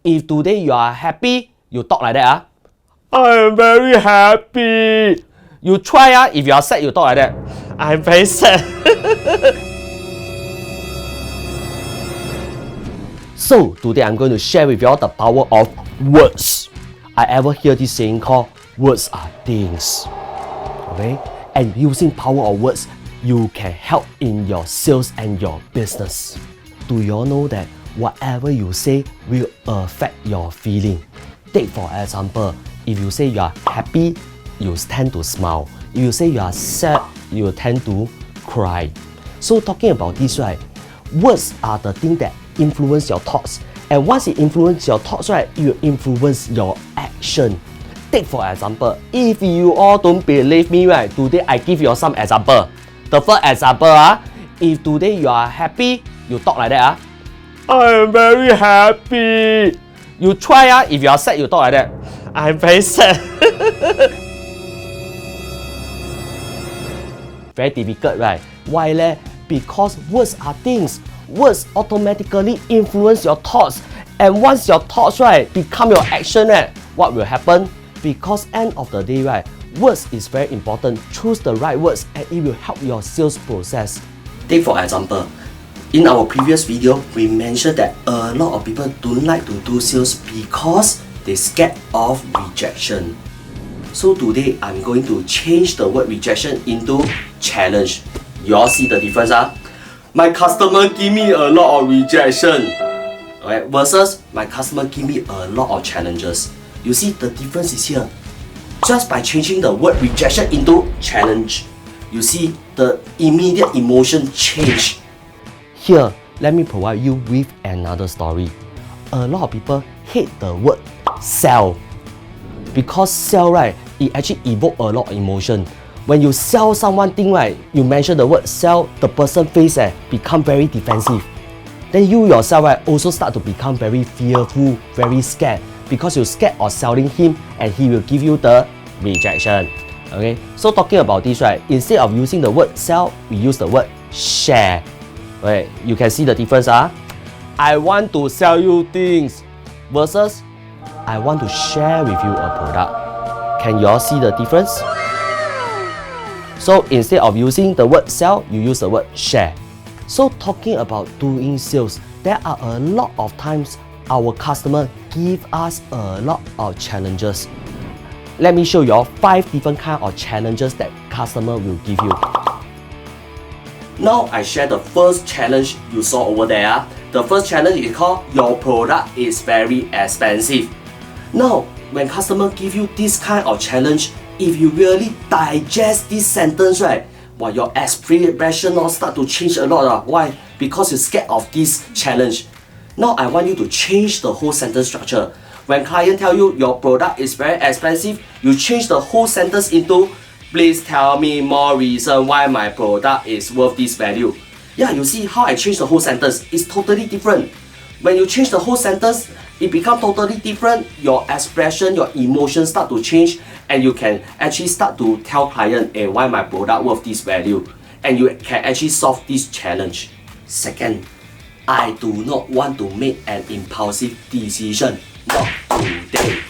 If today you are happy, you talk like that. I am very happy. You try, if you are sad, you talk like that. I am very sad. So today I'm going to share with you all the power of words. I ever hear this saying called words are things. Okay? And using power of words, you can help in your sales and your business. Do you all know that whatever you say will affect your feeling? Take for example, if you say you are happy, you tend to smile. If you say you are sad, you tend to cry. So talking about this, right, words are the thing that influence your thoughts. And once it influences your thoughts, right, it will influence your action. Take for example, if you all don't believe me, right, today I give you some example. The first example, if today you are happy, you talk like that. I am very happy. You try, if you are sad, you talk like that. I am very sad. Very difficult, right? Why? Because words are things. Words automatically influence your thoughts. And once your thoughts, right, become your action, right, what will happen? Because end of the day, right, words is very important. Choose the right words and it will help your sales process. Take for example, in our previous video, we mentioned that a lot of people don't like to do sales because they scared of rejection. So today, I'm going to change the word rejection into challenge. You all see the difference? My customer give me a lot of rejection, okay, versus my customer give me a lot of challenges. You see the difference is here. Just by changing the word rejection into challenge, you see the immediate emotion change. Here, let me provide you with another story. A lot of people hate the word sell. Because sell, right, it actually evokes a lot of emotion. When you sell someone thing, right, you mention the word sell, the person face become very defensive. Then you yourself, right, also start to become very fearful, very scared, because you're scared of selling him and he will give you the rejection. Okay, so talking about this, right, instead of using the word sell, we use the word share. Okay, you can see the difference. I want to sell you things versus I want to share with you a product. Can you all see the difference? So instead of using the word sell, you use the word share. So talking about doing sales, there are a lot of times our customer give us a lot of challenges. Let me show you all 5 different kind of challenges that customer will give you. Now I share the first challenge you saw over there. The first challenge is called your product is very expensive. Now, when customer give you this kind of challenge, if you really digest this sentence, right, your expression all start to change a lot. Why? Because you're scared of this challenge. Now I want you to change the whole sentence structure. When client tell you your product is very expensive, you change the whole sentence into please tell me more reason why my product is worth this value. Yeah, you see how I change the whole sentence. It's totally different. When you change the whole sentence, it becomes totally different. Your expression, your emotions start to change, and you can actually start to tell client, hey, why my product worth this value, and you can actually solve this challenge. Second, I do not want to make an impulsive decision. Not today.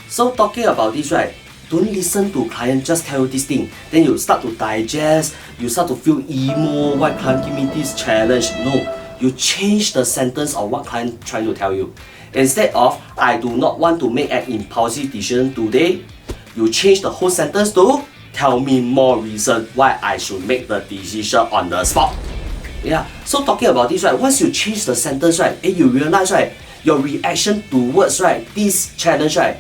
So talking about this, right, don't listen to client just tell you this thing. Then you start to digest, you start to feel emo, why client give me this challenge? No, you change the sentence of what client trying to tell you. Instead of, I do not want to make an impulsive decision today, you change the whole sentence to, tell me more reason why I should make the decision on the spot. Yeah, so talking about this, right, once you change the sentence, right, and you realize, right, your reaction towards, right, this challenge, right,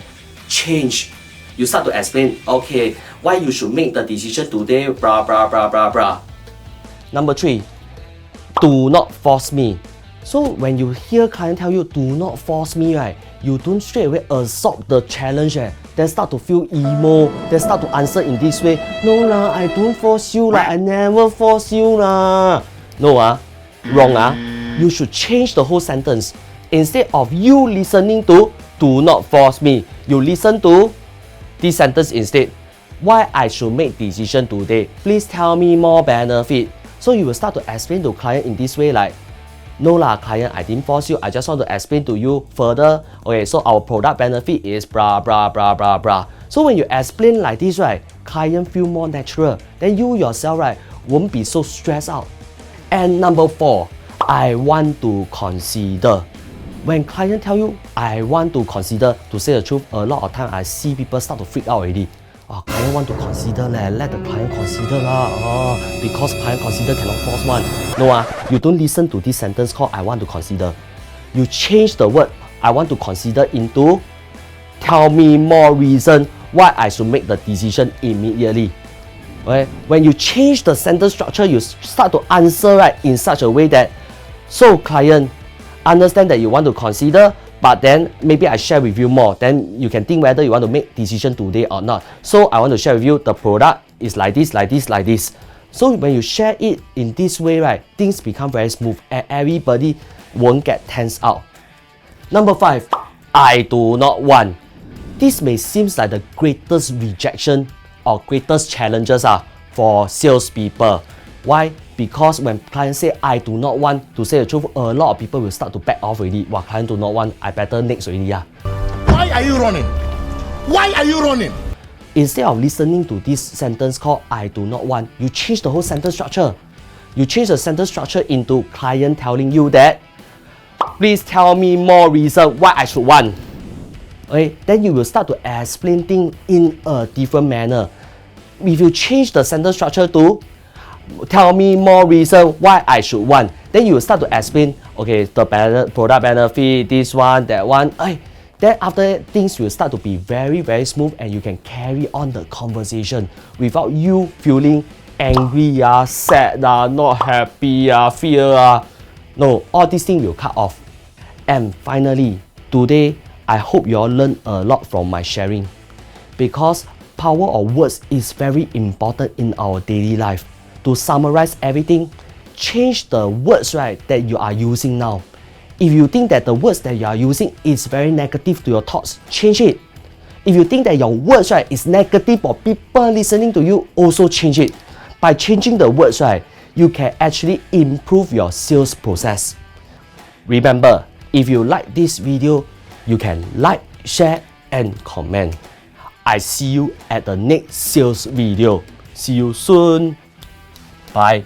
change. You start to explain, okay, why you should make the decision today, blah, blah, blah, blah, blah. Number 3, do not force me. So when you hear client tell you, do not force me, right, you don't straight away absorb the challenge, then start to feel emo, then start to answer in this way, no lah, I don't force you lah, I never force you lah. No, wrong. You should change the whole sentence. Instead of you listening to, do not force me, you listen to this sentence instead. Why I should make decision today? Please tell me more benefit. So you will start to explain to client in this way like, No lah, client, I didn't force you. I just want to explain to you further. Okay, so our product benefit is blah, blah, blah, blah, blah. So when you explain like this, right, client feel more natural. Then you yourself, right, won't be so stressed out. And number 4, I want to consider. When client tell you, I want to consider, to say the truth, a lot of time I see people start to freak out already. Oh, client want to consider, let the client consider lah. Oh, because client consider cannot force one. No, you don't listen to this sentence called I want to consider. You change the word I want to consider into tell me more reason why I should make the decision immediately. Okay? When you change the sentence structure, you start to answer right in such a way that, so client, understand that you want to consider, but then maybe I share with you more. Then you can think whether you want to make decision today or not. So I want to share with you the product is like this, like this, like this. So when you share it in this way, right, things become very smooth and everybody won't get tense out. Number 5, I do not want. This may seem like the greatest rejection or greatest challenges for salespeople. Why? Because when clients say I do not want, to say the truth, a lot of people will start to back off already. Wow, client do not want, I better next already. Why are you running? Why are you running? Instead of listening to this sentence called I do not want, you change the whole sentence structure. You change the sentence structure into client telling you that, please tell me more reason why I should want. Okay, then you will start to explain things in a different manner. If you change the sentence structure to tell me more reason why I should want, then you will start to explain, okay, the product benefit, this one, that one. Then after that, things will start to be very, very smooth and you can carry on the conversation without you feeling angry, sad, not happy, fear. No, all these things will cut off. And finally, today, I hope you all learn a lot from my sharing, because power of words is very important in our daily life. To summarize everything, change the words right that you are using now. If you think that the words that you are using is very negative to your thoughts, change it. If you think that your words right is negative for people listening to you, also change it. By changing the words right, you can actually improve your sales process. Remember, if you like this video, you can like, share and comment. I see you at the next sales video. See you soon. Bye.